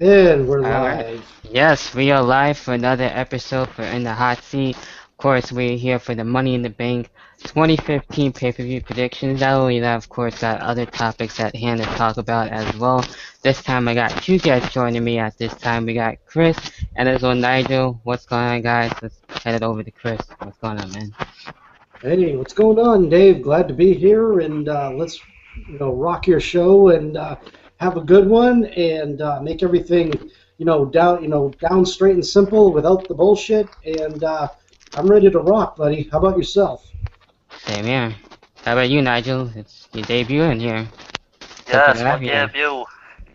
And we're Alright. live. Yes, we are live for another episode for In the Hot Seat. Of course, we're here for the Money in the Bank 2015 pay-per-view predictions. Not only that, of course, got other topics at hand to talk about as well. This time I got two guests joining me at this time. We got Chris and as well Nigel. What's going on, guys? Let's head it over to Chris. What's going on, man? Hey, what's going on, Dave? Glad to be here, and let's rock your show and have a good one and make everything down straight and simple without the bullshit. And I'm ready to rock, buddy. How about yourself? Same here. How about you, Nigel? It's your debut in here. Yeah, Something to it's my have you here. debut.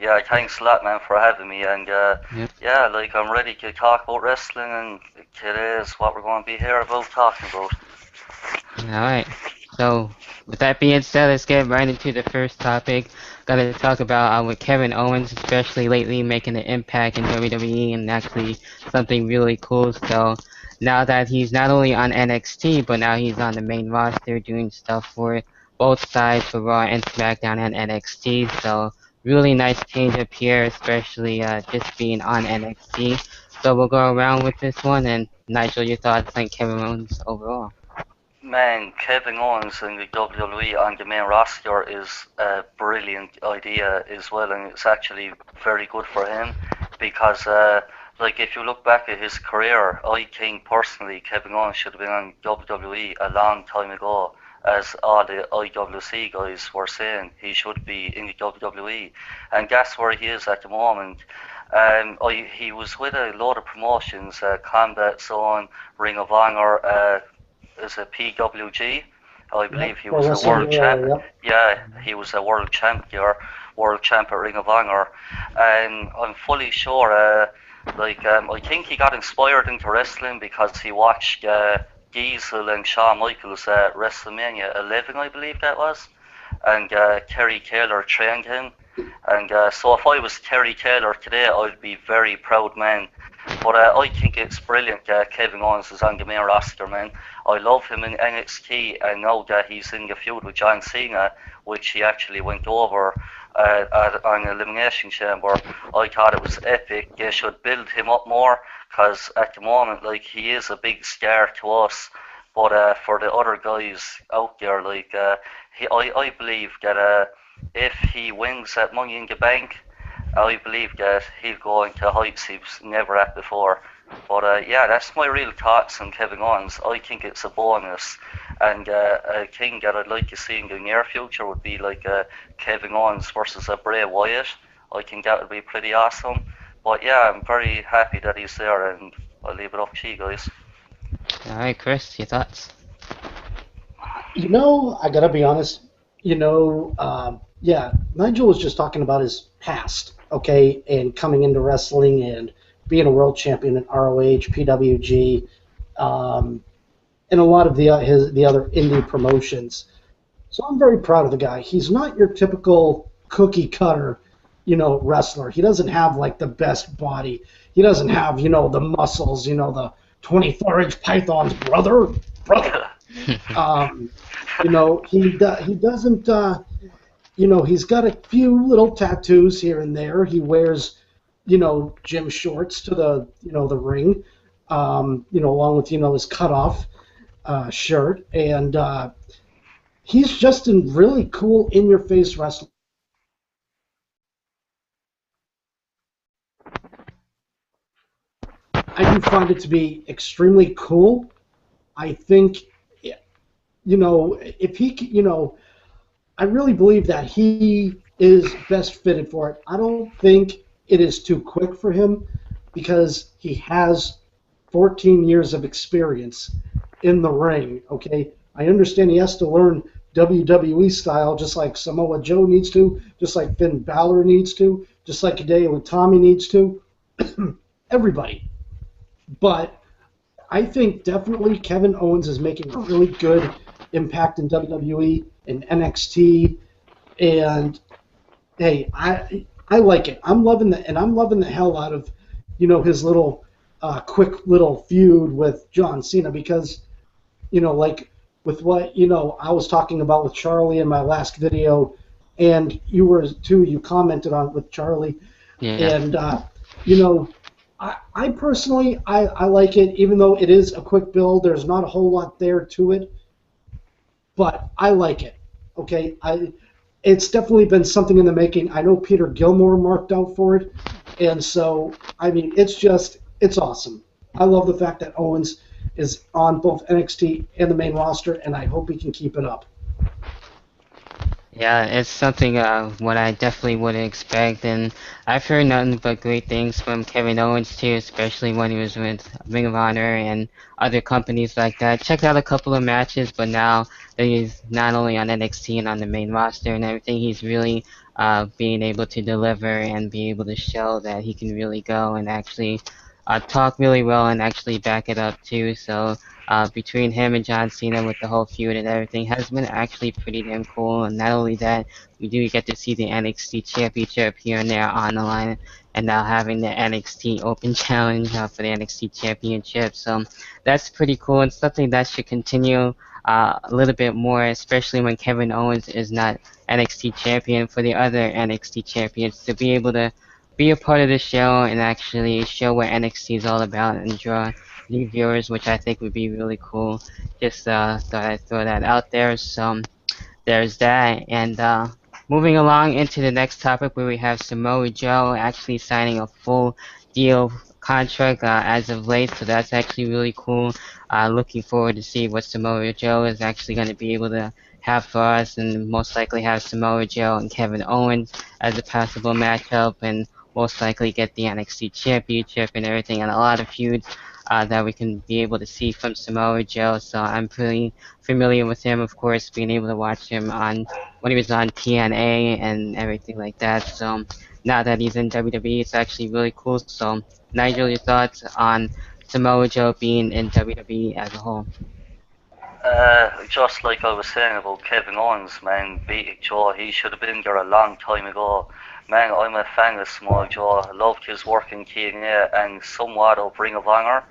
Yeah, thanks a lot, man, for having me. And Yep. yeah, like I'm ready to talk about wrestling, and today is what we're going to be here about talking about. Alright, so with that being said, let's get right into the first topic. Gotta talk about with Kevin Owens, especially lately making an impact in WWE and actually something really cool. So now that he's not only on NXT, but now he's on the main roster doing stuff for both sides for Raw and SmackDown and NXT. So really nice change up here, especially just being on NXT. So we'll go around with this one and Nigel, your thoughts on Kevin Owens overall. Man, Kevin Owens in the WWE on the main roster is a brilliant idea as well, and it's actually very good for him because, like, if you look back at his career, I think personally Kevin Owens should have been on WWE a long time ago, as all the IWC guys were saying he should be in the WWE, and that's where he is at the moment. He was with a lot of promotions, Combat Zone, Ring of Honor, is a PWG. I believe Yep, he for was a Wrestling world champ. Wed. Yep. Yeah, he was a world champ there, world champ at Ring of Honor, and I'm fully sure. I think he got inspired into wrestling because he watched Diesel and Shawn Michaels at WrestleMania 11, I believe that was, and Terry Taylor trained him. And so if I was Terry Taylor today, I'd be very proud, man. But I think it's brilliant that Kevin Owens is on the main roster, man. I love him in NXT, and now that he's in the feud with John Cena, which he actually went over on Elimination Chamber, I thought it was epic. They should build him up more, because at the moment, like, he is a big star to us. But for the other guys out there, like, I believe that if he wins at Money in the Bank, I believe that he'll go into heights he's never at before. But yeah, that's my real thoughts on Kevin Owens. I think it's a bonus, and a thing that I'd like to see in the near future would be like Kevin Owens versus a Bray Wyatt. I think that would be pretty awesome. But yeah, I'm very happy that he's there, and I'll leave it up to you guys. Alright, Chris, your thoughts? I gotta be honest. Yeah, Nigel was just talking about his past, okay, and coming into wrestling and being a world champion in ROH, PWG, and a lot of the other indie promotions. So I'm very proud of the guy. He's not your typical cookie cutter, wrestler. He doesn't have like the best body. He doesn't have, the muscles, the 24-inch python's brother. Um, he doesn't. He's got a few little tattoos here and there. He wears, gym shorts to the ring, along with, his cutoff shirt, and he's just a really cool in-your-face wrestler. I do find it to be extremely cool. I think, if he, I really believe that he is best fitted for it. I don't think it is too quick for him because he has 14 years of experience in the ring. Okay, I understand he has to learn WWE style, just like Samoa Joe needs to, just like Finn Balor needs to, just like Hideo Itami needs to. Everybody, but I think definitely Kevin Owens is making a really good impact in WWE and NXT, and hey, I like it. I'm loving the hell out of his little quick little feud with John Cena because like with what I was talking about with Charlie in my last video, and you were too. You commented on it with Charlie, Yeah. and You know, I personally, I like it, even though it is a quick build. There's not a whole lot there to it, but I like it. Okay, it's definitely been something in the making. I know Peter Gilmore marked out for it, and so I mean, it's awesome. I love the fact that Owens is on both NXT and the main roster, and I hope he can keep it up. Yeah, it's something what I definitely wouldn't expect, and I've heard nothing but great things from Kevin Owens too, especially when he was with Ring of Honor and other companies like that. Checked out a couple of matches, but now that he's not only on NXT and on the main roster and everything, he's really being able to deliver and be able to show that he can really go and actually talk really well and actually back it up too. So between him and John Cena with the whole feud and everything has been actually pretty damn cool. And not only that, we do get to see the NXT Championship here and there on the line, and now having the NXT Open Challenge for the NXT Championship. So that's pretty cool and something that should continue a little bit more, especially when Kevin Owens is not NXT champion for the other NXT champions to be able to be a part of the show and actually show what NXT is all about and draw new viewers, which I think would be really cool. Just thought I'd throw that out there. So there's that. And moving along into the next topic where we have Samoa Joe actually signing a full deal contract as of late, so that's actually really cool. Looking forward to see what Samoa Joe is actually going to be able to have for us, and most likely have Samoa Joe and Kevin Owens as a possible matchup, and most likely get the NXT Championship and everything, and a lot of feuds that we can be able to see from Samoa Joe. So I'm pretty familiar with him, of course, being able to watch him on when he was on TNA and everything like that. So now that he's in WWE, it's actually really cool. So Nigel, your thoughts on Samoa Joe being in WWE as a whole? Just like I was saying about Kevin Owens, man, beat Joe, he should have been there a long time ago. Man, I'm a fan of Samoa Joe. I loved his work in TNA and somewhat of Ring of Honor.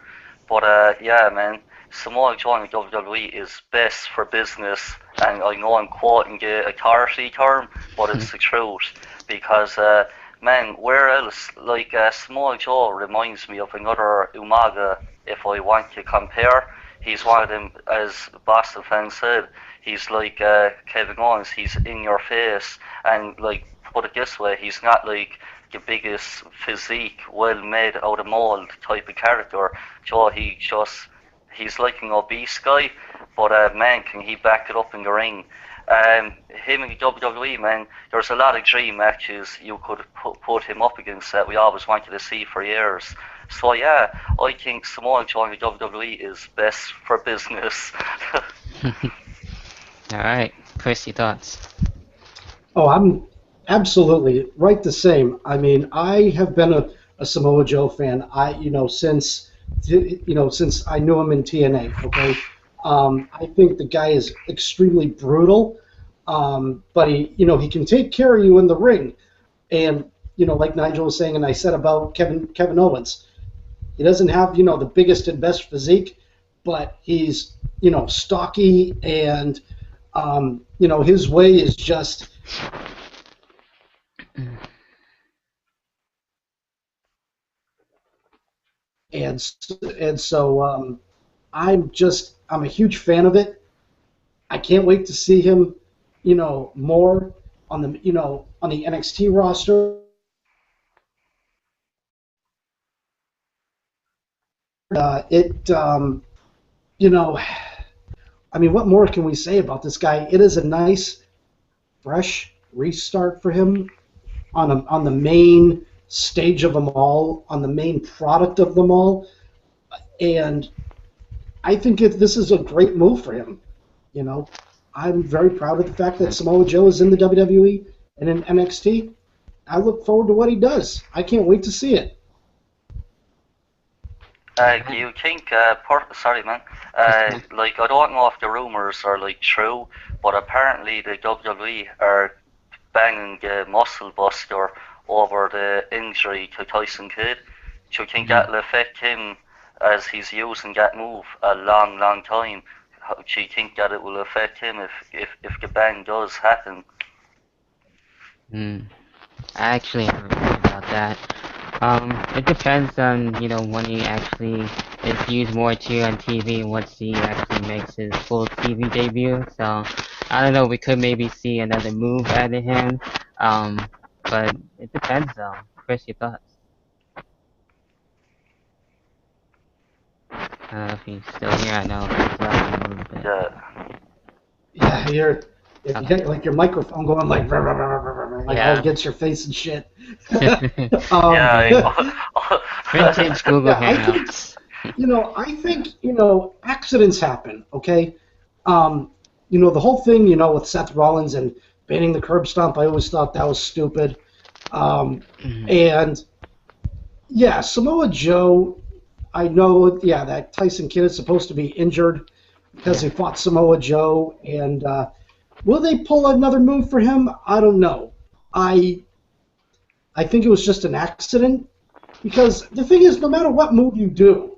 But yeah, man, Samoa Joe in WWE is best for business. And I know I'm quoting the authority term, but it's the truth. Because, man, where else? Like, Samoa Joe reminds me of another Umaga if I want to compare. He's one of them, as Boston fans said, he's like Kevin Owens, he's in your face. And, like, put it this way, he's not like the biggest physique, well made, out of mold type of character. Joe, he's like an obese guy, but man, can he back it up in the ring. Him in the WWE, man, there's a lot of dream matches you could put him up against that we always wanted to see for years. So yeah, I think Samoa Joe in the WWE is best for business. All right, Chris, your thoughts? Oh, I'm absolutely right the same. I mean, I have been a Samoa Joe fan. Since I knew him in TNA. Okay, I think the guy is extremely brutal, but he can take care of you in the ring. And like Nigel was saying, and I said about Kevin Owens, he doesn't have the biggest and best physique, but he's stocky, and his way is just. And so I'm a huge fan of it. I can't wait to see him, more on the NXT roster. It you know I mean, what more can we say about this guy? It is a nice, fresh restart for him on the main stage of them all, on the main product of them all, and I think this is a great move for him. You know, I'm very proud of the fact that Samoa Joe is in the WWE and in NXT. I look forward to what he does. I can't wait to see it. Do Alright, you think, sorry man, that's fine. like I don't know if the rumors are like true, but apparently the WWE are banging the Muscle Buster over the injury to Tyson Kidd. Do you think Mhm. that'll affect him as he's using that move a long, long time? Do you think that it will affect him if the bang does happen? Mm. I actually haven't heard about that. It depends on, when he actually is used more too on TV once he actually makes his full TV debut. So, I don't know, we could maybe see another move out of him. But it depends though. Chris, your thoughts? I don't know if he's still here. I know he's lagging a little bit. Yeah. Yeah, if you Okay. get like your microphone going like rah, rah, rah, rah, rah, rah, like all Yeah. against your face and shit. Yeah. Vintage Google yeah, I think Hangouts. accidents happen. Okay, the whole thing with Seth Rollins and banning the curb stomp. I always thought that was stupid. Mhm. And yeah, Samoa Joe. I know, yeah, that Tyson Kidd is supposed to be injured because Yeah. he fought Samoa Joe, and will they pull another move for him? I don't know. I I think it was just an accident because the thing is, no matter what move you do,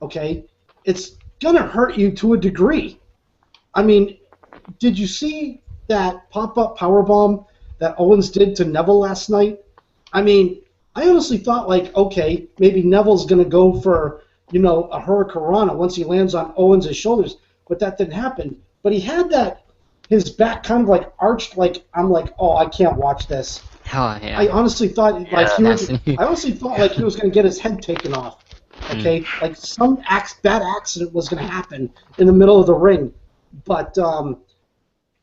okay, it's gonna hurt you to a degree. I mean, did you see that pop-up powerbomb that Owens did to Neville last night? I mean, I honestly thought like, okay, maybe Neville's gonna go for a Hurricanrana once he lands on Owens' shoulders, but that didn't happen. But he had that his back kind of like arched, like I'm like, oh, I can't watch this. Oh I yeah. honestly thought like Yeah. he was. That's I honestly thought like he was gonna get his head taken off. mm, Okay, like some bad accident was gonna happen in the middle of the ring, but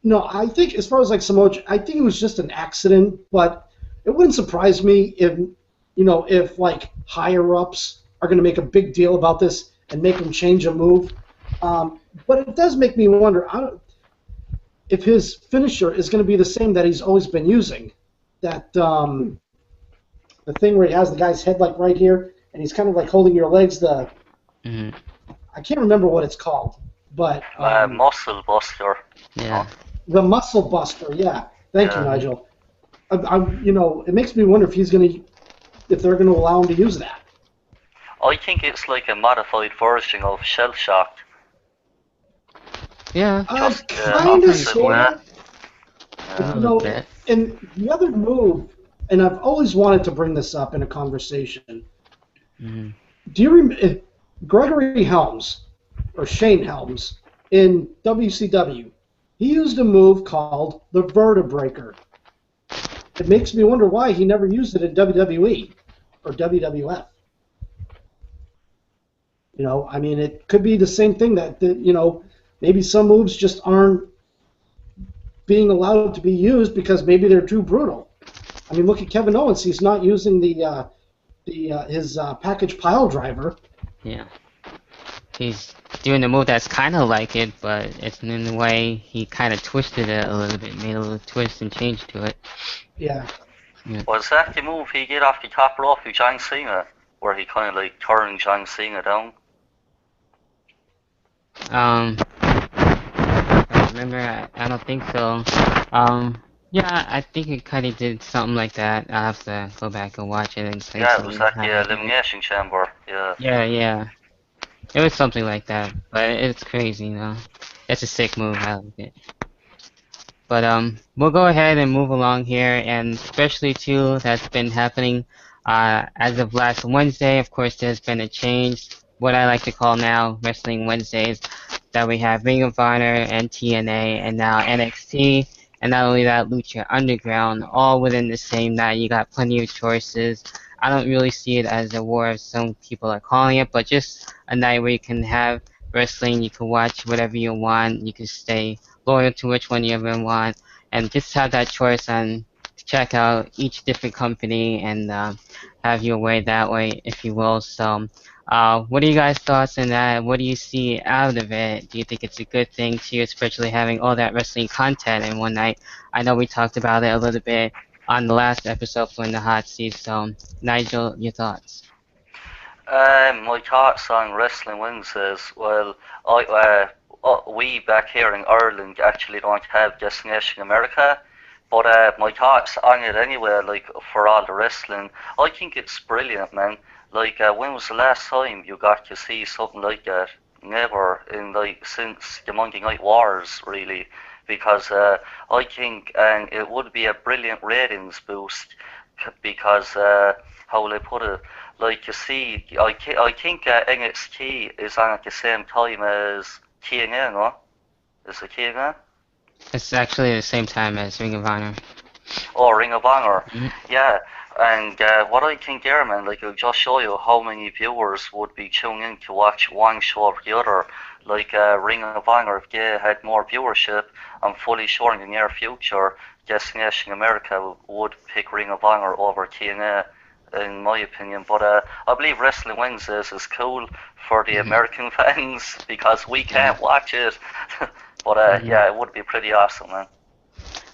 no, I think as far as like Samoa, I think it was just an accident, but it wouldn't surprise me if like higher ups are going to make a big deal about this and make him change a move. But it does make me wonder if his finisher is going to be the same that he's always been using. That the thing where he has the guy's head like right here, and he's kind of like holding your legs. mm, I can't remember what it's called, but Muscle Buster. yeah. the muscle buster. Yeah, thank you, Yeah. Nigel. It makes me wonder if they're gonna allow him to use that. I think it's like a modified version of Shell Shock. Yeah. Just Kind of, opposite sort way. of. A You little know, bit. and the other move, and I've always wanted to bring this up in a conversation. Mm, Do you remember Gregory Helms or Shane Helms in WCW? He used a move called the Vertebreaker. It makes me wonder why he never used it in WWE or WWF. I mean, it could be the same thing that maybe some moves just aren't being allowed to be used because maybe they're too brutal. I mean, look at Kevin Owens; he's not using his package pile driver. yeah. He's doing a move that's kind of like it, but it's in a way he kind of twisted it a little bit, made a little twist and change to it. Yeah, Yeah. Was that the move he did off the top rope with John Cena? Where he kind of like turned John Cena down? I remember, I don't think so. Yeah, I think it kind of did something like that. I'll have to go back and watch it and Yeah, it was see at how the he did it. Elimination Chamber. Yeah. Yeah, yeah. It was something like that, but it's crazy. It's a sick move, I like it. But we'll go ahead and move along here, and especially too, that's been happening as of last Wednesday. Of course, there's been a change, what I like to call now Wrestling Wednesdays, that we have Ring of Honor and TNA, and now NXT, and not only that, Lucha Underground, all within the same night. You got plenty of choices. I don't really see it as a war, as some people are calling it, but just a night where you can have wrestling, you can watch whatever you want, you can stay loyal to which one you ever want, and just have that choice on to check out each different company and have your way that way, if you will. So, what are you guys' thoughts on that? What do you see out of it? Do you think it's a good thing too, especially having all that wrestling content in one night? I know we talked about it a little bit on the last episode for in the hot seat. So, Nigel, your thoughts? My thoughts on Wrestling Wednesdays. Well, we back here in Ireland actually don't have Destination America, but my thoughts on it anyway, like for all the wrestling, I think it's brilliant, man. Like, when was the last time you got to see something like that? Never in like since the Monday Night Wars, really, because I think and it would be a brilliant ratings boost because how will I put it? Like you see, I think NXT is on at the same time as TNA, no? Is it TNA? It's actually the same time as Ring of Honor. Oh, Ring of Honor. Mhm. Yeah, and what I think there, man, like it'll just show you how many viewers would be tuning in to watch one show or the other. Like Ring of Honor, if they had more viewership, I'm fully sure in the near future, Destination America would pick Ring of Honor over TNA, in my opinion. But I believe Wrestling Wednesdays is cool for the American fans because we can't watch it. But yeah, it would be pretty awesome, man.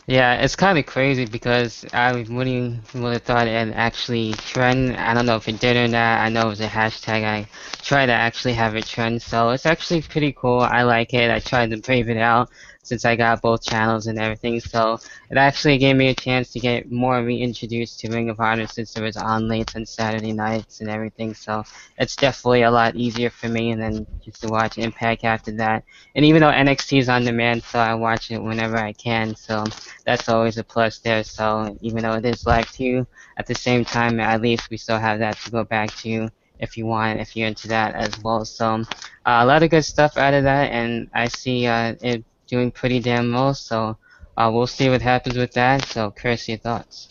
Yeah, it's kind of crazy because I really would have thought it actually trend. I don't know if it did or not. I know it was a hashtag. I tried to actually have it trend, so it's actually pretty cool. I like it. I tried to brave it out since I got both channels and everything, so it actually gave me a chance to get more reintroduced to Ring of Honor since it was on late on Saturday nights and everything. So it's definitely a lot easier for me, and then just to watch Impact after that. And even though NXT is on demand, so I watch it whenever I can. So that's always a plus there. So even though it is live too, at the same time, at least we still have that to go back to if you want, if you're into that as well. So a lot of good stuff out of that, and I see it doing pretty damn well. So we'll see what happens with that. So, Chris, your thoughts?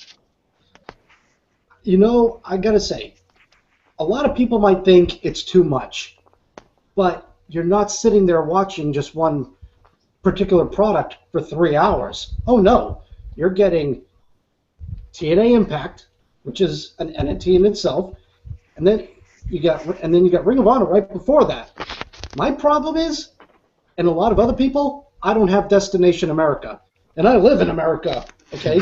You know, I gotta say, a lot of people might think it's too much, but you're not sitting there watching just one particular product for 3 hours. Oh no, you're getting TNA Impact, which is an entity in itself, and then you got Ring of Honor right before that. My problem is, and a lot of other people, I don't have Destination America, and I live in America. Okay,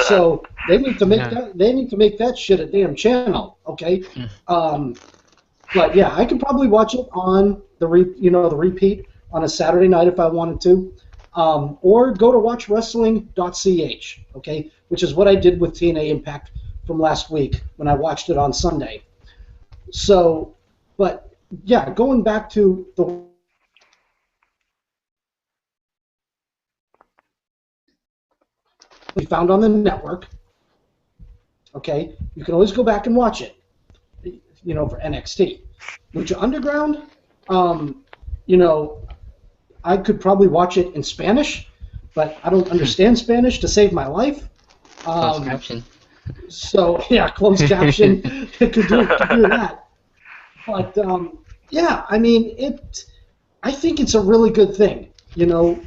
so they need to make that. They need to make that shit a damn channel. Okay, but yeah, I could probably watch it on the repeat on a Saturday night if I wanted to, or go to watchwrestling.ch. Okay, which is what I did with TNA Impact from last week when I watched it on Sunday. So, but yeah, going back to the we found on the network. Okay, you can always go back and watch it. You know, for NXT. Lucha Underground, you know, I could probably watch it in Spanish, but I don't understand Spanish to save my life. Closed caption. So yeah, closed caption could do that. But yeah, I mean I think it's a really good thing. You know,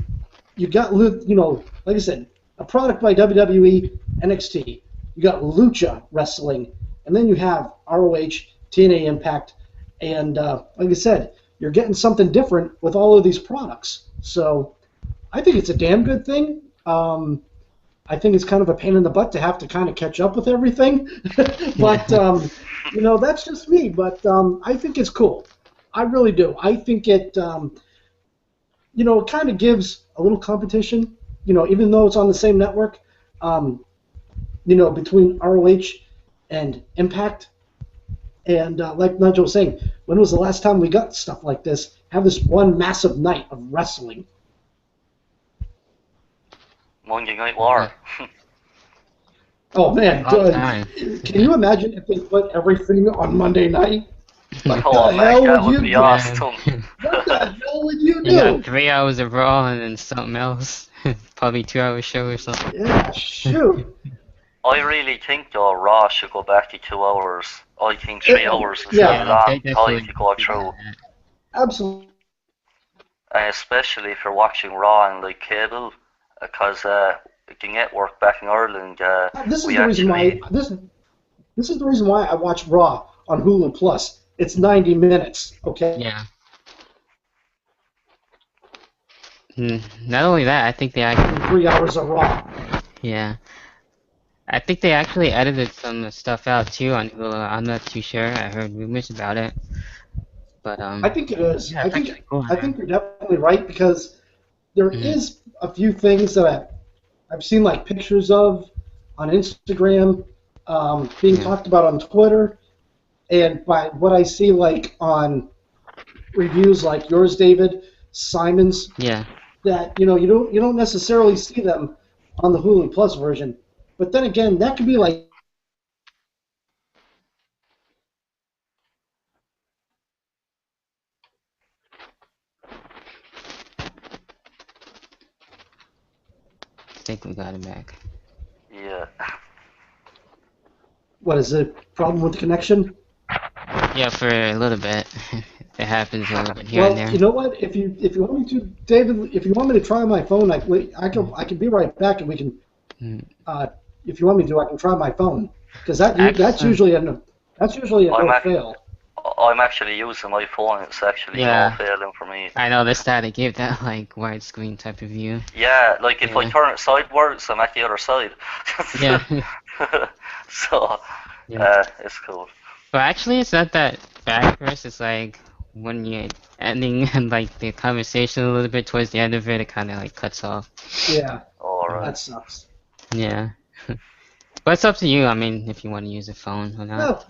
you got like I said, a product by WWE, NXT. You got Lucha Wrestling, and then you have ROH, TNA Impact, and like I said, you're getting something different with all of these products. So I think it's a damn good thing. I think it's kind of a pain in the butt to have to kind of catch up with everything, but you know, that's just me. But I think it's cool. I really do. I think it, you know, it kind of gives a little competition. You know, even though it's on the same network, you know, between ROH and Impact. And like Nigel was saying, when was the last time we got stuff like this? Have this one massive night of wrestling. Monday Night War. Oh man, can you imagine if they put everything on Monday night? Like, Oh the man, hell that would would be you do? awesome. What the hell would you You do? got 3 hours of Raw and then something else. Probably 2 hour show or something. Yeah, shoot. I really think though Raw should go back to 2 hours. I think 3 hours is Yeah. a long they definitely time to go through. Absolutely. And especially if you're watching Raw on like cable, because the network back in Ireland, This is we the reason actually why this is the reason why I watch Raw on Hulu Plus. It's 90 minutes. Okay. Yeah. Not only that, I think they actually 3 hours of Raw. yeah. I think they actually edited some stuff out too on Hulu. I'm not too sure. I heard rumors about it, but I think it is. yeah, I it's think actually cool, I man. think you're definitely right because there is a few things that I've seen like pictures of on Instagram, being talked about on Twitter, and by what I see like on reviews like yours, David, Simon's, Yeah. that you don't necessarily see them on the Hulu Plus version. But then again, that could be like think we got it back. Yeah. What is the problem with the connection? Yeah, for a little bit. It happens a little bit here and Well, there. you know what? If you want me to, David, if you want me to try my phone, I can be right back, and we can. Mm. If you want me to, I can try my phone because that's Actually, usually a I'm no ac- fail. I'm actually using my phone. It's actually no yeah, failing for me. I noticed that it gave that like widescreen type of view. Yeah, like if I Yeah, turn it sideways, I'm at the other side. yeah, So, yeah. it's cool. But actually, it's not that bad for us. It's like when you're ending like the conversation a little bit towards the end of it, it kind of like cuts off. Yeah, Alright. that sucks. Yeah, but it's up to you. I mean, if you want to use a phone or not. Well,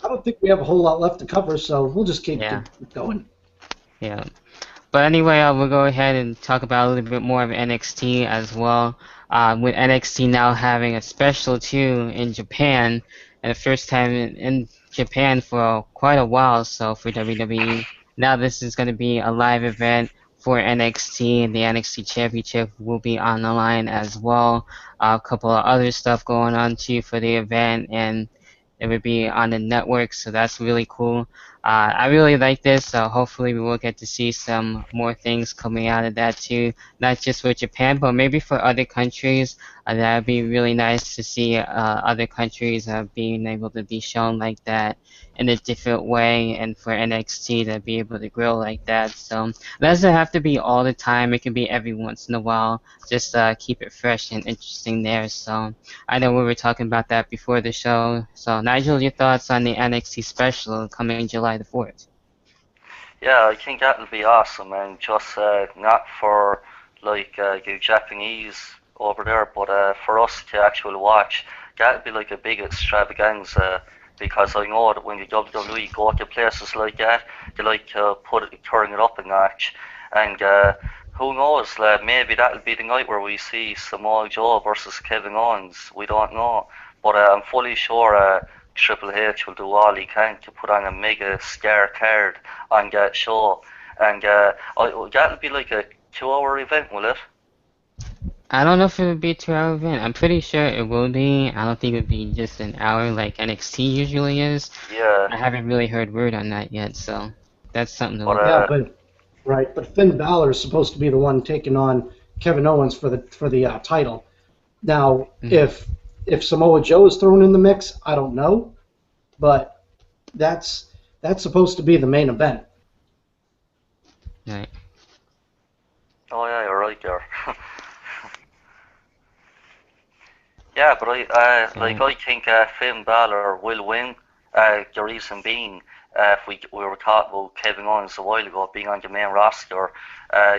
I don't think we have a whole lot left to cover, so we'll just keep Yeah, going. yeah. But anyway, we'll go ahead and talk about a little bit more of NXT as well. With NXT now having a special too in Japan, and the first time in Japan for quite a while. So for WWE, now this is going to be a live event for NXT, and the NXT Championship will be on the line as well. A couple of other stuff going on too for the event, and it would be on the network, so that's really cool. I really like this, so hopefully we will get to see some more things coming out of that too, not just for Japan, but maybe for other countries. That would be really nice to see other countries being able to be shown like that in a different way, and for NXT to be able to grow like that. So it doesn't have to be all the time, it can be every once in a while, just keep it fresh and interesting there. So I know we were talking about that before the show. So, Nigel, your thoughts on the NXT special coming July the 4th? Yeah, I think that'll be awesome, and just not for like you Japanese over there, but for us to actually watch, that'll be like a big extravaganza. Because I know that when the WWE go to places like that, they like to turn it up a notch, and who knows? Maybe that'll be the night where we see Samoa Joe versus Kevin Owens. We don't know, but I'm fully sure Triple H will do all he can to put on a mega star card on that show, and that'll be like a 2 hour event, will it? I don't know if it would be a 2 hour event. I'm pretty sure it will be. I don't think it would be just an hour like NXT usually is. Yeah, I haven't really heard word on that yet, so that's something to but look Yeah, at. but Finn Balor is supposed to be the one taking on Kevin Owens for the title. Now, Mhm. if Samoa Joe is thrown in the mix, I don't know, but that's that's supposed to be the main event. Right. oh yeah, you're right there. Yeah, but So, I think Finn Balor will win. The reason being, if we were talking about Kevin Owens a while ago being on the main roster,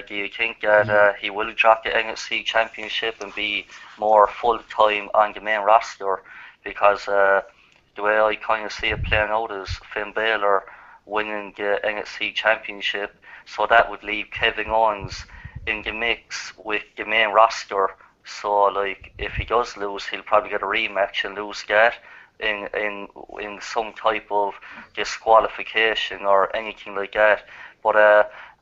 do you think that mhm. he will drop the NXT Championship and be more full time on the main roster? Because the way I kind of see it playing out is Finn Balor winning the NXT Championship, so that would leave Kevin Owens in the mix with the main roster. So like if he does lose, he'll probably get a rematch and lose that in some type of disqualification or anything like that. But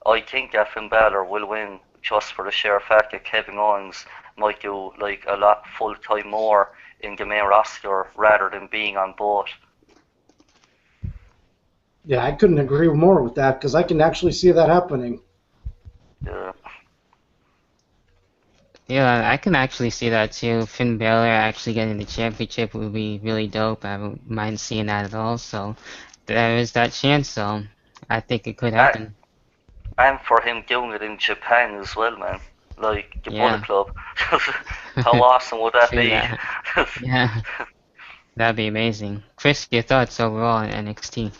I think that Finn Balor will win just for the sheer fact that Kevin Owens might do like a lot full time more in the main roster rather than being on both. Yeah, I couldn't agree more with that because I can actually see that happening. Yeah, Yeah, I can actually see that too. Finn Balor actually getting the championship would be really dope. I wouldn't mind seeing that at all. So there is that chance. So I think it could and, happen. and for him doing it in Japan as well, man. Like the Bullet Yeah. Club. How awesome would that True be? that. Yeah, that'd be amazing. Chris, your thoughts overall on NXT?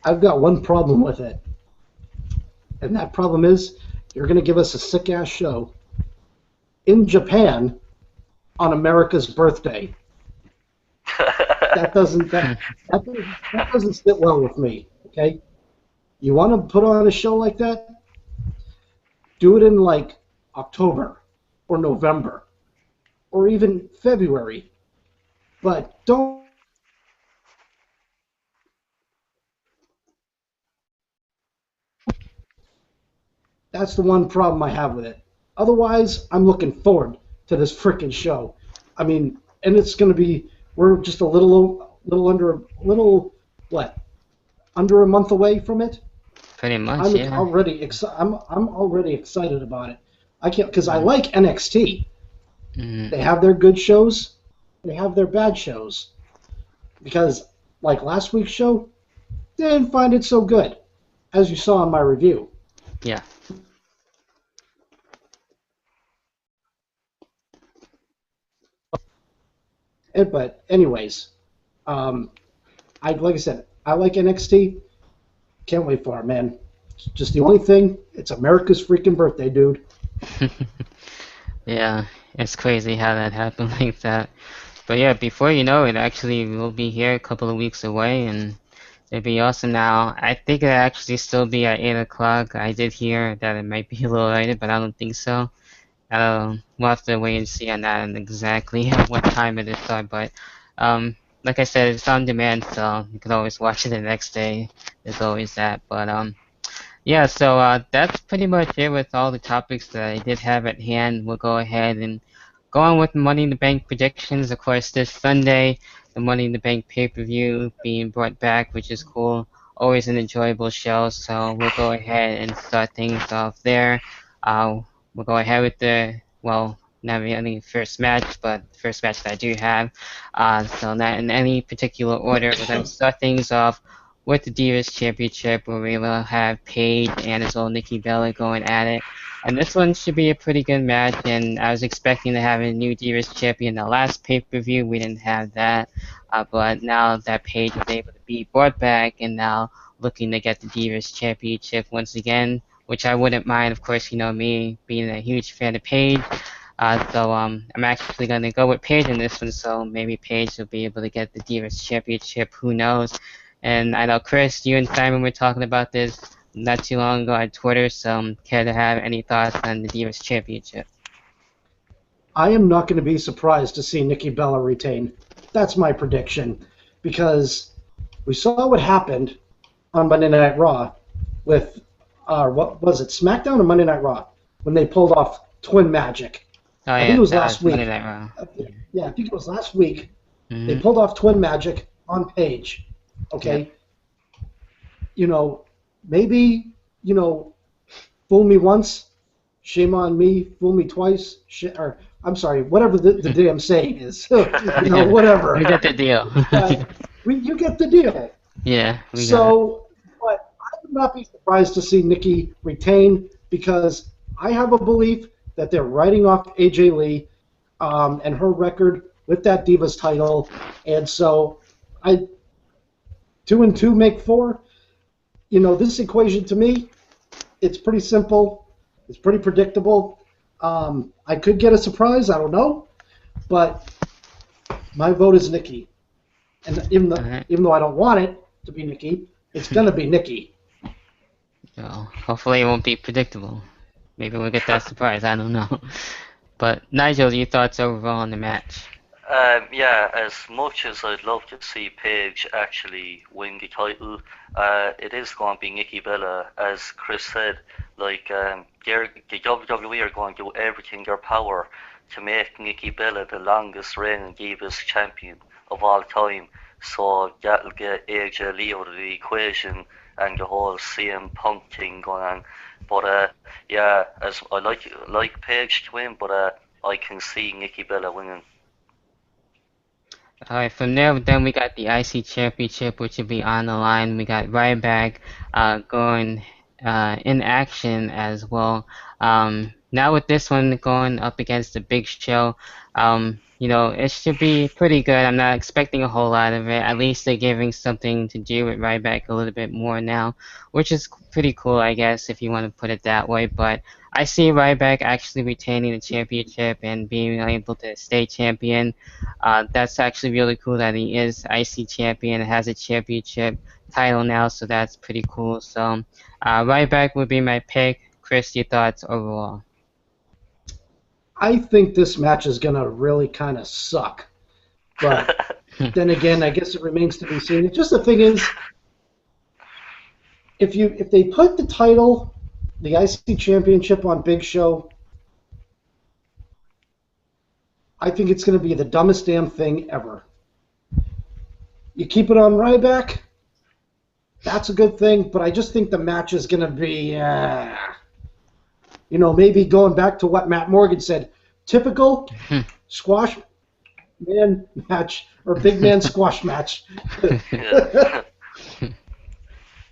I've got one problem with it, and that problem is you're going to give us a sick ass show in Japan on America's birthday. That doesn't that doesn't sit well with me. Okay, you want to put on a show like that? Do it in like October or November or even February, but don't. That's the one problem I have with it. Otherwise, I'm looking forward to this freaking show. I mean, and it's going to be, we're just a under a month away from it. Pretty much, I'm yeah. I'm already excited about it. I can't, because I like NXT. Mm. They have their good shows, they have their bad shows. Because like last week's show, didn't find it so good, as you saw in my review. Yeah. But anyways, like I said, I like NXT. Can't wait for it, man. Just the only thing, it's America's freaking birthday, dude. Yeah, it's crazy how that happened like that. But yeah, before you know it, actually, we'll be here a couple of weeks away, and it'd be awesome. Now, I think it'll actually still be at 8 o'clock. I did hear that it might be a little later, but I don't think so. We'll have to wait and see on that and exactly what time it is start. But like I said, it's on demand, so you can always watch it the next day. There's always that. But yeah, so that's pretty much it with all the topics that I did have at hand. We'll go ahead and go on with Money in the Bank predictions. Of course, this Sunday, the Money in the Bank pay-per-view being brought back, which is cool. Always an enjoyable show, so we'll go ahead and start things off there. We'll go ahead with well, not really first match, but first match that I do have. So not in any particular order, we're going to start things off with the Divas Championship, where we will have Paige and as well Nikki Bella going at it. And this one should be a pretty good match, and I was expecting to have a new Divas Champion. The last pay-per-view, we didn't have that, but now that Paige is able to be brought back, and now looking to get the Divas Championship once again, which I wouldn't mind, of course, you know me, being a huge fan of Paige. So I'm actually going to go with Paige in this one, so maybe Paige will be able to get the Divas Championship, who knows. And I know, Chris, you and Simon were talking about this not too long ago on Twitter, so care to have any thoughts on the Divas Championship? I am not going to be surprised to see Nikki Bella retain. That's my prediction. Because we saw what happened on Monday Night Raw with, what was it, SmackDown or Monday Night Raw? When they pulled off Twin Magic. Oh, I yeah, think it was that last week. Monday Night Raw. Yeah, I think it was last week. Mm-hmm. They pulled off Twin Magic on Paige. Okay? Yep. You know, maybe, you know, fool me once, shame on me, fool me twice, or I'm sorry, whatever the damn saying is. You know, whatever. We get the deal. You get the deal. Yeah, we So, but I would not be surprised to see Nikki retain, because I have a belief that they're writing off AJ Lee and her record with that Divas title, and so 2 and 2 make 4. You know, this equation to me, it's pretty simple. It's pretty predictable. I could get a surprise, I don't know, but my vote is Nikki. And even though I don't want it to be Nikki, it's gonna be Nikki. Well, hopefully it won't be predictable. Maybe we'll get that surprise, I don't know. But Nigel, your thoughts overall on the match? Yeah, as much as I'd love to see Paige actually win the title, it is going to be Nikki Bella. As Chris said, like, the WWE are going to do everything in their power to make Nikki Bella the longest reigning Divas champion of all time. So that'll get AJ Lee out of the equation and the whole CM Punk thing going on. But yeah, as I like Paige to win, but I can see Nikki Bella winning. Alright, from there, then we got the IC Championship, which will be on the line. We got Ryback going in action as well. Now with this one going up against the Big Show, you know, it should be pretty good. I'm not expecting a whole lot of it. At least they're giving something to do with Ryback a little bit more now, which is pretty cool, I guess, if you want to put it that way. But I see Ryback actually retaining the championship and being able to stay champion. That's actually really cool that he is IC champion and has a championship title now, so that's pretty cool. So Ryback would be my pick. Chris, your thoughts overall? I think this match is going to really kind of suck. But then again, I guess it remains to be seen. Just the thing is, if they put the title, the IC Championship, on Big Show, I think it's going to be the dumbest damn thing ever. You keep it on Ryback, that's a good thing, but I just think the match is going to be, maybe going back to what Matt Morgan said, typical squash man match or big man squash match. Yeah.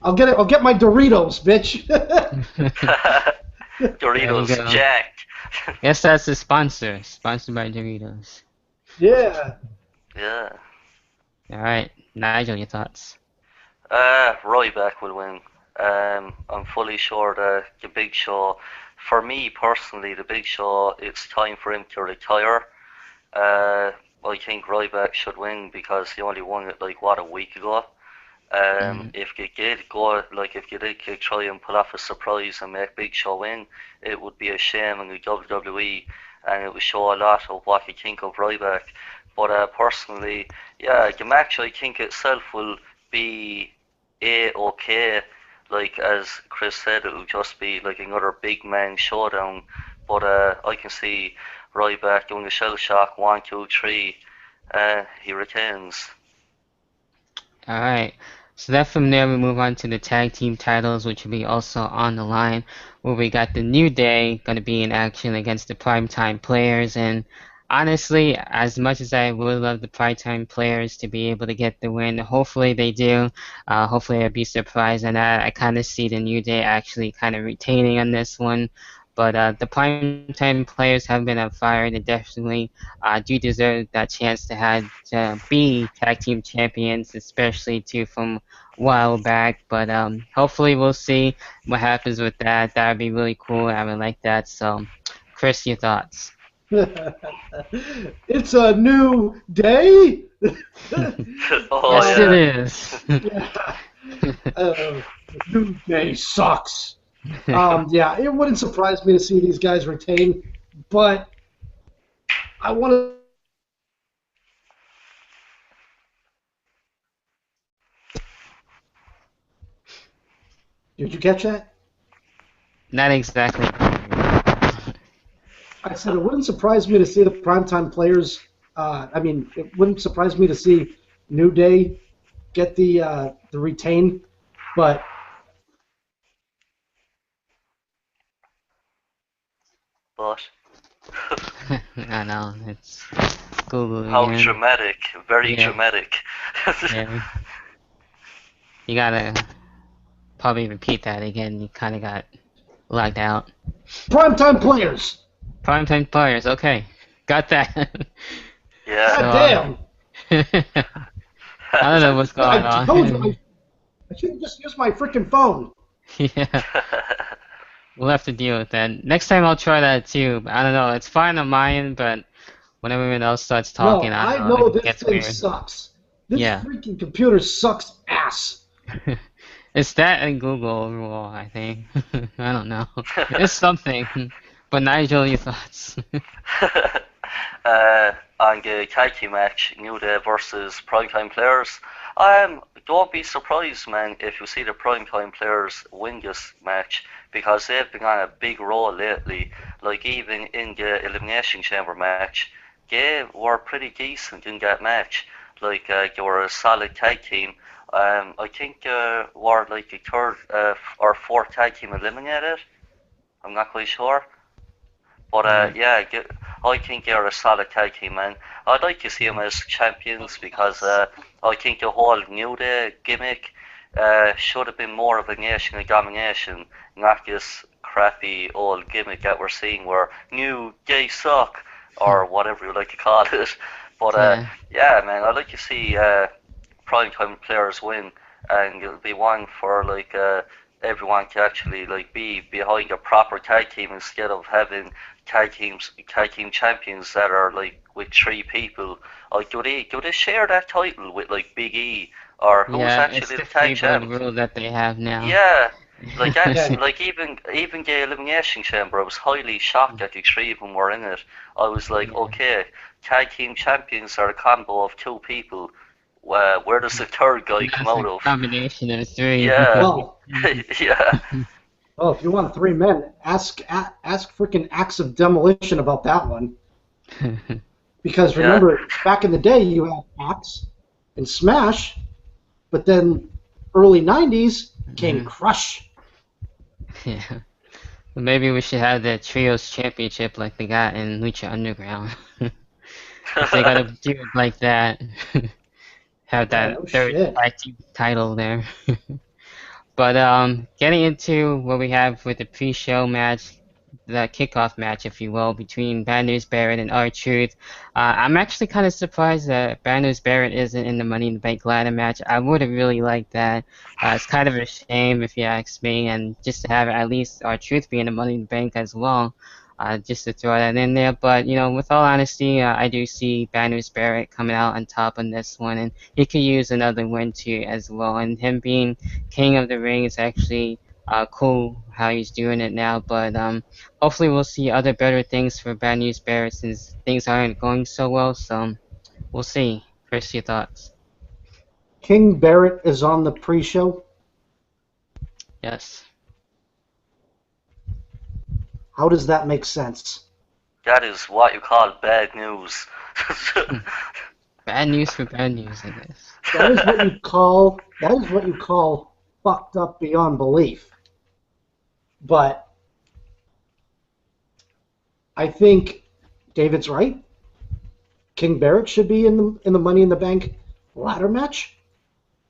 I'll get my Doritos, bitch. Doritos jacked. Guess that's the sponsor. Sponsored by Doritos. Yeah. Yeah. Alright, Nigel, your thoughts? Ryback will win. I'm fully sure that the Big Show, for me personally, the Big Show, it's time for him to retire. I think Ryback should win because he only won it a week ago. If you did go, if you did try and pull off a surprise and make Big Show win, it would be a shame in the WWE, and it would show a lot of what you think of Ryback. But personally, yeah, the match I think itself will be okay. Like as Chris said, it'll just be like another big man showdown. But I can see Ryback doing a shell shock, 1, 2, 3. He retains. Alright, so then from there we move on to the tag team titles, which will be also on the line, where we got the New Day going to be in action against the Primetime Players. And honestly, as much as I would love the Primetime Players to be able to get the win, hopefully they do. Hopefully I'd be surprised on that. I kind of see the New Day actually kind of retaining on this one. But the Primetime Players have been on fire. They definitely do deserve that chance to be tag team champions, especially too from a while back. But hopefully we'll see what happens with that. That would be really cool. I would like that. So, Chris, your thoughts? It's a new day. Oh, Yes, yeah. it is. The new day sucks. Yeah, it wouldn't surprise me to see these guys retain, but I want to. Did you catch that? Not exactly. I said it wouldn't surprise me to see the Primetime Players. It wouldn't surprise me to see New Day get the retain, but But I know, it's Google how again. dramatic, very Yeah. dramatic. Yeah. You gotta probably repeat that again. You kind of got locked out. Primetime Players. Primetime Players, okay. Got that. Yeah. God damn. I don't know what's going I told you, on. I should have just used my freaking phone. Yeah, we'll have to deal with that. Next time I'll try that too. I don't know, it's fine on my end, but when everyone else starts talking, No, I I don't know, know it this gets thing weird. sucks. This Yeah. freaking computer sucks ass. It's that and Google overall, I think. I don't know. It's something. But Nigel, your thoughts? On the tag team match, New Day versus Primetime Players. Don't be surprised, man, if you see the Primetime Players win this match, because they've been on a big roll lately. Like even in the Elimination Chamber match, they were pretty decent in that match. Like they were a solid tag team. I think were like the third or fourth tag team eliminated. I'm not quite sure. But yeah, I think they're a solid tag team, man. I'd like to see them as champions because I think the whole New Day gimmick should have been more of a nation of domination, not this crappy old gimmick that we're seeing where New Day suck or whatever you like to call it. But Yeah. yeah, man, I'd like to see primetime players win, and it'll be one for everyone to actually be behind a proper tag team instead of having tag team champions that are with 3 people. Do they share that title with Big E, or who's Yeah, it's actually the the tag freebird champ? rule that they have now. Yeah, that's Yeah. even the elimination chamber. I was highly shocked that the 3 of them were in it. I was like, Yeah. okay, tag team champions are a combo of 2 people. Where does the third guy come That's out a of? combination of 3. Yeah, Well, yeah. if you want 3 men, ask freaking Acts of Demolition about that one. Because Yeah. remember, back in the day, you had Axe and Smash, but then early 90s came Mhm. Crush. Yeah. Well, maybe we should have the Trios Championship like they got in Lucha Underground. If they gotta do it like that, have Yeah, that no third shit. tag team title there. But getting into what we have with the pre-show match, the kickoff match, if you will, between Bad News Barrett and R-Truth. I'm actually kind of surprised that Bad News Barrett isn't in the Money in the Bank ladder match. I would have really liked that. It's kind of a shame if you ask me, and just to have at least R-Truth be in the Money in the Bank as well. Just to throw that in there, but with all honesty, I do see Bad News Barrett coming out on top on this one, and he could use another win too as well. And him being King of the Ring is actually cool how he's doing it now, but hopefully we'll see other better things for Bad News Bears since things aren't going so well. So we'll see. Chris, your thoughts? King Barrett is on the pre-show. Yes. How does that make sense? That is what you call bad news. Bad news for bad news, I guess. That is what you call fucked up beyond belief. But I think David's right. King Barrett should be in the Money in the Bank ladder match,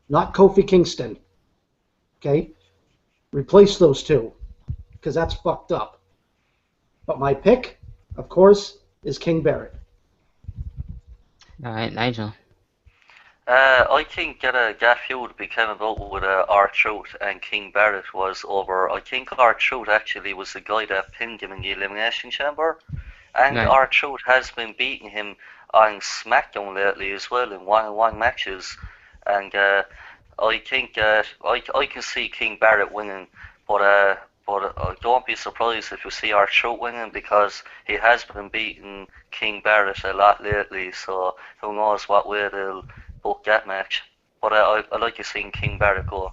not Kofi Kingston. Okay, replace those two because that's fucked up. But my pick, of course, is King Barrett. All right, Nigel. I think that feud became about with R-Truth and King Barrett was over. I think R-Truth actually was the guy that pinned him in the Elimination Chamber, and Right. R-Truth has been beating him on SmackDown lately as well in one-on-one matches. And I think I can see King Barrett winning, but don't be surprised if you see R-Truth winning because he has been beating King Barrett a lot lately. So who knows what way they'll book that match. But I like to see King Barrett go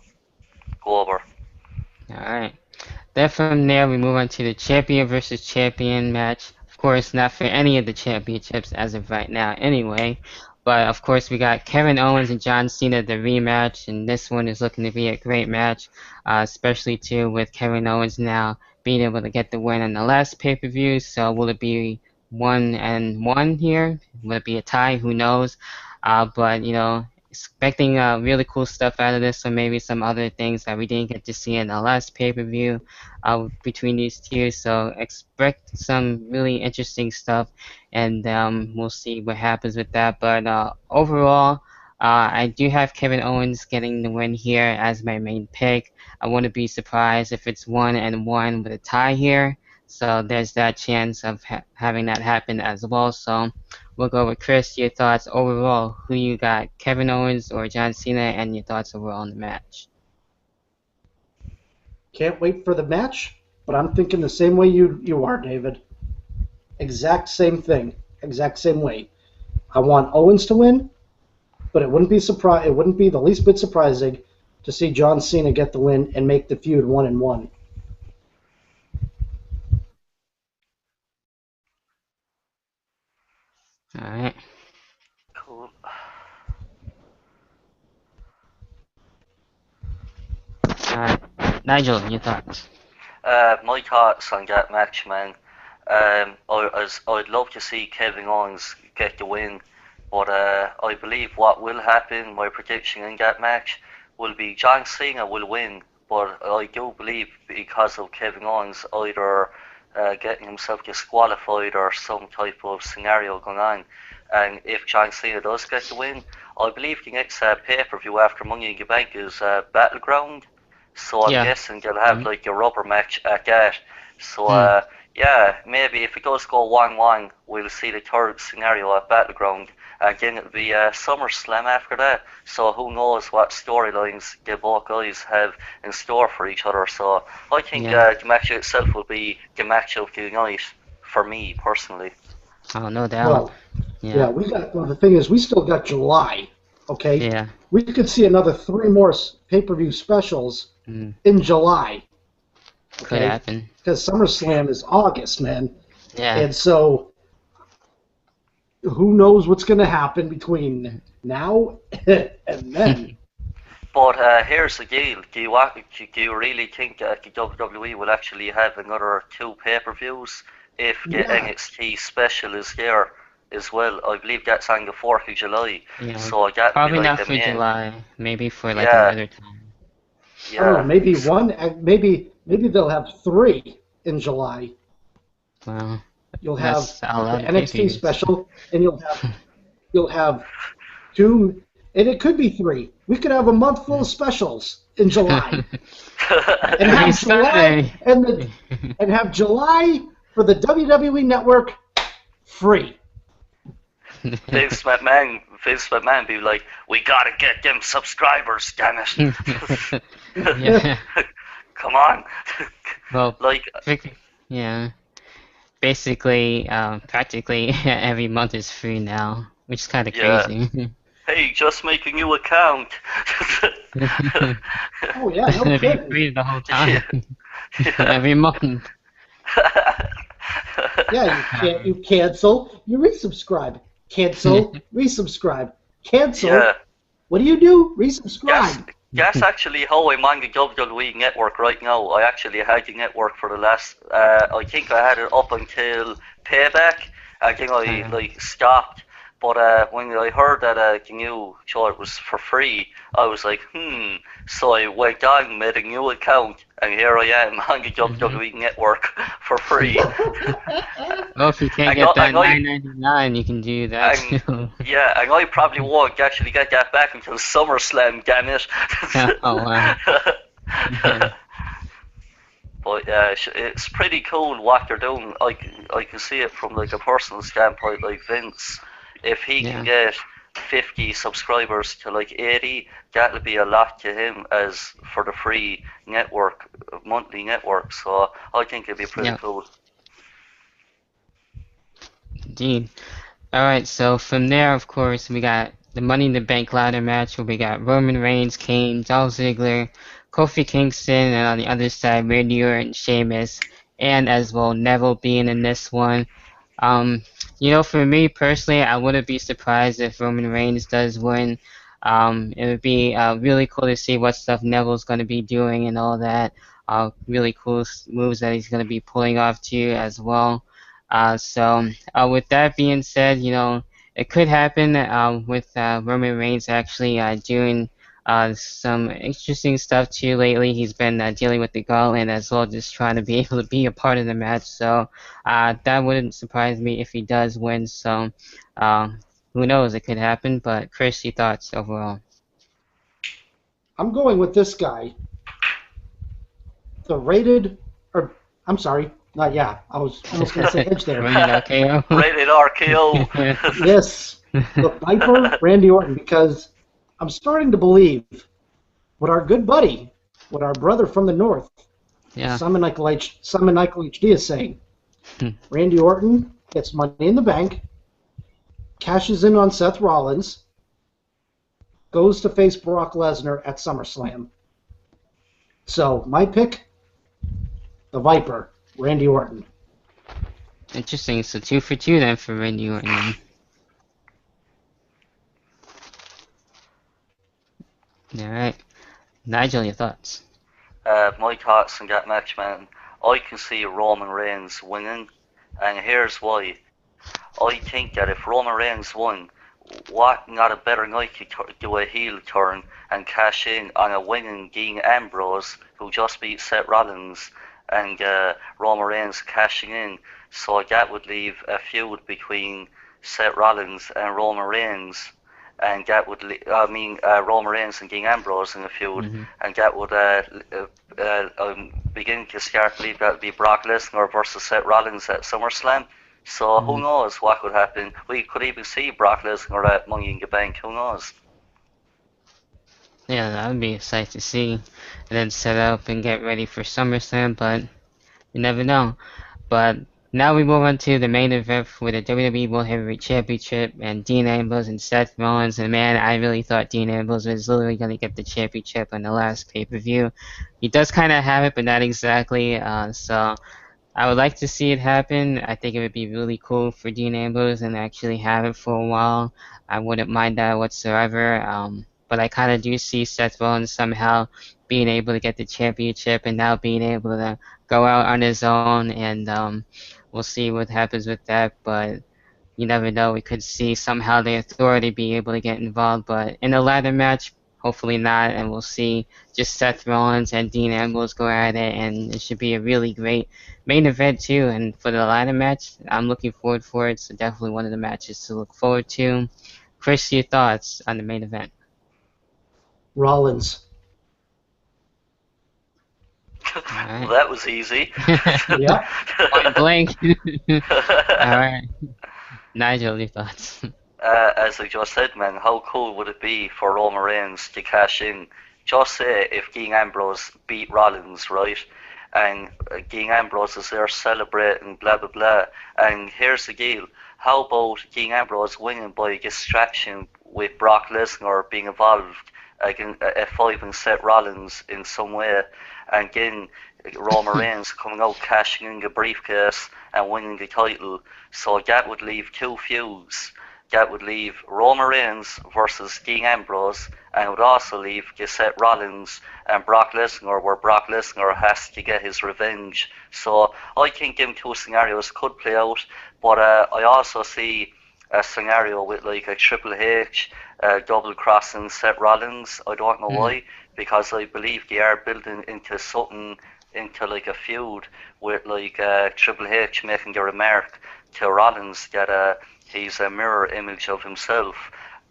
over. All right. Then from there, we move on to the champion versus champion match. Of course, not for any of the championships as of right now, anyway. But of course, we got Kevin Owens and John Cena, the rematch, and this one is looking to be a great match, especially too with Kevin Owens now being able to get the win on the last pay-per-view. So will it be 1-1 here? Will it be a tie? Who knows? But expecting really cool stuff out of this, so maybe some other things that we didn't get to see in the last pay-per-view between these two. So expect some really interesting stuff, and we'll see what happens with that. But overall, I do have Kevin Owens getting the win here as my main pick. I wouldn't be surprised if it's 1-1 with a tie here. So there's that chance of having that happen as well. So we'll go with Chris. Your thoughts overall? Who you got, Kevin Owens or John Cena, and your thoughts overall on the match? Can't wait for the match, but I'm thinking the same way you are, David. Exact same thing, exact same way. I want Owens to win, but it wouldn't be the least bit surprising to see John Cena get the win and make the feud 1-1. All right. Cool. All right. Nigel, your thoughts? My thoughts on that match, man. I'd love to see Kevin Owens get the win, but I believe what will happen, my prediction in that match, will be John Cena will win, but I do believe because of Kevin Owens either getting himself disqualified or some type of scenario going on. And if John Cena does get the win, I believe the next pay-per-view after Money in the Bank is Battleground. So I'm Yeah. guessing they'll have like a rubber match at that. So Hmm. yeah, maybe if it does go 1-1, we'll see the third scenario at Battleground. Again, it'll be SummerSlam after that. So who knows what storylines the both guys have in store for each other. So I think Yeah. the match itself will be the match of the night for me personally. Oh, no doubt. Well, Yeah. yeah, the thing is, we still got July, okay? Yeah. We could see another 3 more pay-per-view specials Mm. in July, Could okay? happen. Because SummerSlam is August, man. Yeah. And so who knows what's going to happen between now and then. But here's the deal. Do you really think the WWE will actually have another 2 pay-per-views if the Yeah. NXT special is there as well? I believe that's on the 4th of July. Yeah, So that would probably be like not the for main. July. Maybe for like Yeah, another time. I don't know, yeah. maybe maybe they'll have 3 in July. Well, You'll have that's a lot the of NXT pay-per-views. special, and you'll have 2, and it could be 3. We could have a month full of specials in July, and Every have Sunday. and have July for the WWE Network free. Vince McMahon be like, we gotta get them subscribers, damn it. Yeah. Come on. Well, Like, yeah. Basically, practically every month is free now, which is kind of yeah. crazy. Hey, just make a new account. Oh yeah, no It'll be kidding. free the whole time. Yeah. Every month. Yeah, you cancel, you resubscribe. Cancel, resubscribe. Cancel. Yeah. What do? Resubscribe. That's actually how I'm on the WWE network right now. I actually had the network for the last, I think I had it up until Payback. I think I like stopped. But when I heard that the new show it was for free, I was like, So I went on, made a new account, and here I am on the WWE network for free. Well, if you can't get that $9.99, you can do that too. Yeah, and I probably won't actually get that back until SummerSlam, damn it. Oh wow. Yeah. But it's pretty cool what they're doing. I can see it from like a personal standpoint, like Vince. If he can get 50 subscribers to like 80, that'll be a lot to him as for the free network, monthly network. So I think it'd be pretty cool. Indeed. Alright, so from there, of course, we got the Money in the Bank ladder match where we got Roman Reigns, Kane, Dolph Ziggler, Kofi Kingston, and on the other side, Randy Orton, Sheamus, and as well Neville being in this one. For me personally, I wouldn't be surprised if Roman Reigns does win. It would be really cool to see what stuff Neville's going to be doing and all that. Really cool moves that he's going to be pulling off too as well. So with that being said, it could happen with Roman Reigns actually doing some interesting stuff too lately. He's been dealing with the gauntlet as well, just trying to be able to be a part of the match. So that wouldn't surprise me if he does win. So who knows? It could happen. But Chris, your thoughts overall? I'm going with this guy. I'm sorry. I was almost going to say Edge there. Rated RKO. Rated RKO. Yes, the Viper, Randy Orton, because I'm starting to believe what our good buddy, what our brother from the north, Simon Michael HD is saying. Randy Orton gets Money in the Bank, cashes in on Seth Rollins, goes to face Brock Lesnar at SummerSlam. So my pick, the Viper, Randy Orton. Interesting. So 2 for 2 then for Randy Orton. Alright. Nigel, your thoughts? My thoughts on that match, man. I can see Roman Reigns winning, and here's why. I think that if Roman Reigns won, what not a better night to do a heel turn and cash in on a winning Dean Ambrose, who just beat Seth Rollins, and Roman Reigns cashing in. So that would leave a feud between Seth Rollins and Roman Reigns, and that would Roman Reigns and Dean Ambrose in a feud, and that would begin to start believe that would be Brock Lesnar versus Seth Rollins at SummerSlam. So who knows what could happen? We could even see Brock Lesnar at Money in the Bank. Who knows? Yeah, that would be a sight to see. And then set up and get ready for SummerSlam, but you never know. But now we move on to the main event for the WWE World Heavyweight Championship and Dean Ambrose and Seth Rollins. And man, I really thought Dean Ambrose was literally going to get the championship on the last pay-per-view. He does kind of have it, but not exactly. So I would like to see it happen. I think it would be really cool for Dean Ambrose and actually have it for a while. I wouldn't mind that whatsoever. But I kind of do see Seth Rollins somehow being able to get the championship and now being able to go out on his own, and we'll see what happens with that. But you never know. We could see somehow the Authority be able to get involved, but in the ladder match, hopefully not, and we'll see just Seth Rollins and Dean Ambrose go at it, and it should be a really great main event too. And for the ladder match, I'm looking forward for it. So definitely one of the matches to look forward to. Chris, your thoughts on the main event? Rollins. All right. Well, that was easy. Yep. Point blank. All right, Nigel, your thoughts? As I just said, man, how cool would it be for Roman Reigns to cash in? Just say if Dean Ambrose beat Rollins, right? And Dean Ambrose is there celebrating, blah blah blah. And here's the deal: how about Dean Ambrose winning by distraction with Brock Lesnar being involved against F5 and Seth Rollins in some way, and getting Roman Reigns coming out cashing in the briefcase and winning the title? So that would leave two feuds. That would leave Roman Reigns versus Dean Ambrose, and it would also leave Seth Rollins and Brock Lesnar, where Brock Lesnar has to get his revenge. So I think them two scenarios could play out, but I also see a scenario with like a Triple H double crossing Seth Rollins. I don't know why, because I believe they are building into something, into like a feud with like Triple H making the remark to Rollins that he's a mirror image of himself,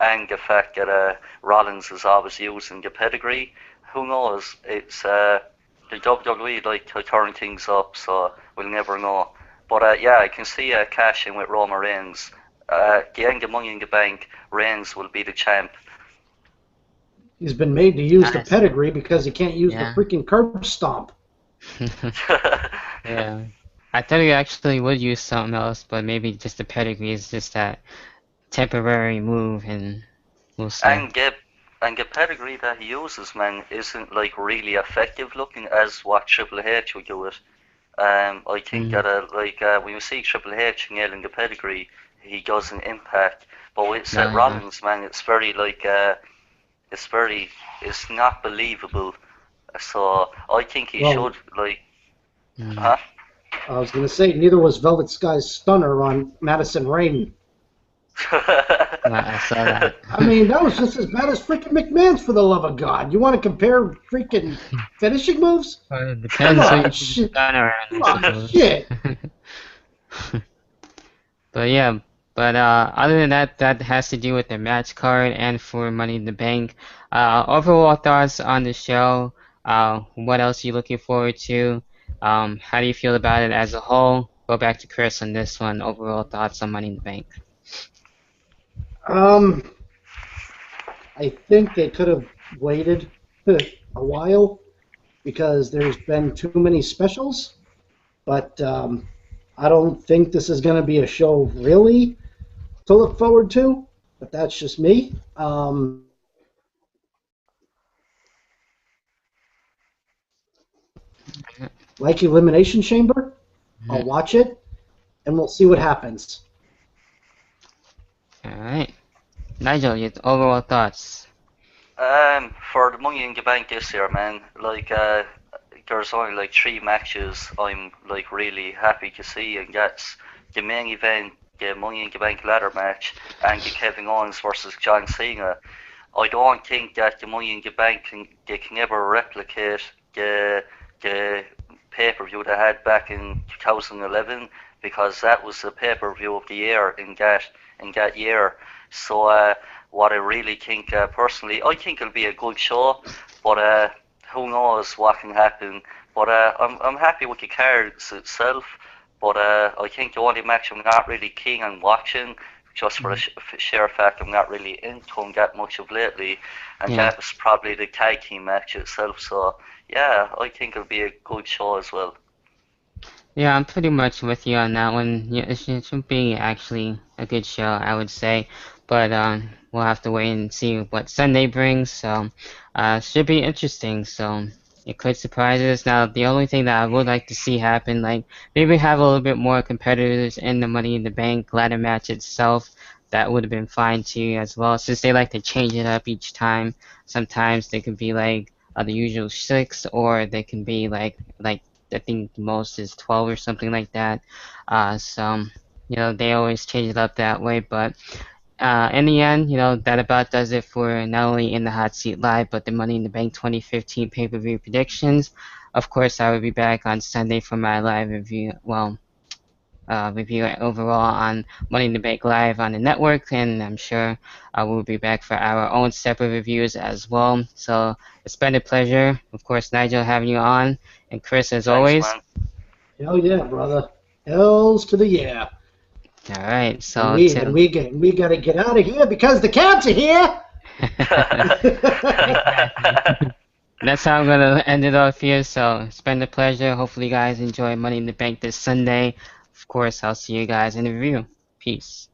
and the fact that Rollins is always using the pedigree. Who knows? It's the WWE like to turn things up, so we'll never know. But yeah, I can see a cash in with Roman Reigns. The end of Money in the Bank, Reigns will be the champ. He's been made to use the Nice. pedigree because he can't use Yeah. the freaking curb stomp. Yeah. I thought he actually would use something else, but maybe just the pedigree is just that temporary move, and we'll see. And the pedigree that he uses, man, isn't like really effective looking as what Triple H would do it. I think that when you see Triple H nailing the pedigree, he does an impact. But with Seth Yeah. Rollins, man, it's very like it's not believable. So I think he Well- should like, Mm. huh? I was going to say, neither was Velvet Sky's stunner on Madison Rain. I saw that. I mean, that was just as bad as freaking McMahon's, for the love of God. You want to compare freaking finishing moves? Well, it depends Come who on, you shit. done around, I Come on, suppose. shit. But yeah, but other than that, that has to do with the match card and for Money in the Bank. Overall thoughts on the show. What else are you looking forward to? How do you feel about it as a whole? Go back to Chris on this one. Overall thoughts on Money in the Bank. I think they could have waited a while because there's been too many specials. But I don't think this is going to be a show really to look forward to. But that's just me. Like Elimination Chamber, I'll watch it, and we'll see what happens. All right, Nigel, your overall thoughts. For the Money in the Bank this year, man, like there's only like three matches I'm like really happy to see, and that's the main event, the Money in the Bank ladder match, and the Kevin Owens versus John Cena. I don't think that the Money in the Bank can ever replicate the pay-per-view they had back in 2011, because that was the pay-per-view of the year in that year. So what I really think personally, I think it'll be a good show, but who knows what can happen. But I'm happy with the cards itself. But I think the only match I'm not really keen on watching, just for the sheer fact I'm not really into them that much of lately, and Yeah. that was probably the tag team match itself. So yeah, I think it'll be a good show as well. Yeah, I'm pretty much with you on that one. Yeah, it should be actually a good show, I would say. But we'll have to wait and see what Sunday brings. So, should be interesting. So, It could surprise us. Now, the only thing that I would like to see happen, like maybe have a little bit more competitors in the Money in the Bank ladder match itself. That would have been fine too, as well. Since they like to change it up each time, sometimes they could be like the usual 6, or they can be like I think the most is 12 or something like that. So they always change it up that way, but. In the end, that about does it for not only In the Hot Seat Live, but the Money in the Bank 2015 pay-per-view predictions. Of course, I will be back on Sunday for my live review, review overall on Money in the Bank Live on the network, and I'm sure we'll be back for our own separate reviews as well. So it's been a pleasure, of course, Nigel, having you on, and Chris, as Thanks, always. man. Hell yeah, brother. Hells to the yeah. All right, And so we till. got to get out of here because the cats are here. Exactly. That's how I'm gonna end it off here. So it's been a pleasure. Hopefully, you guys enjoy Money in the Bank this Sunday. Of course, I'll see you guys in the review. Peace.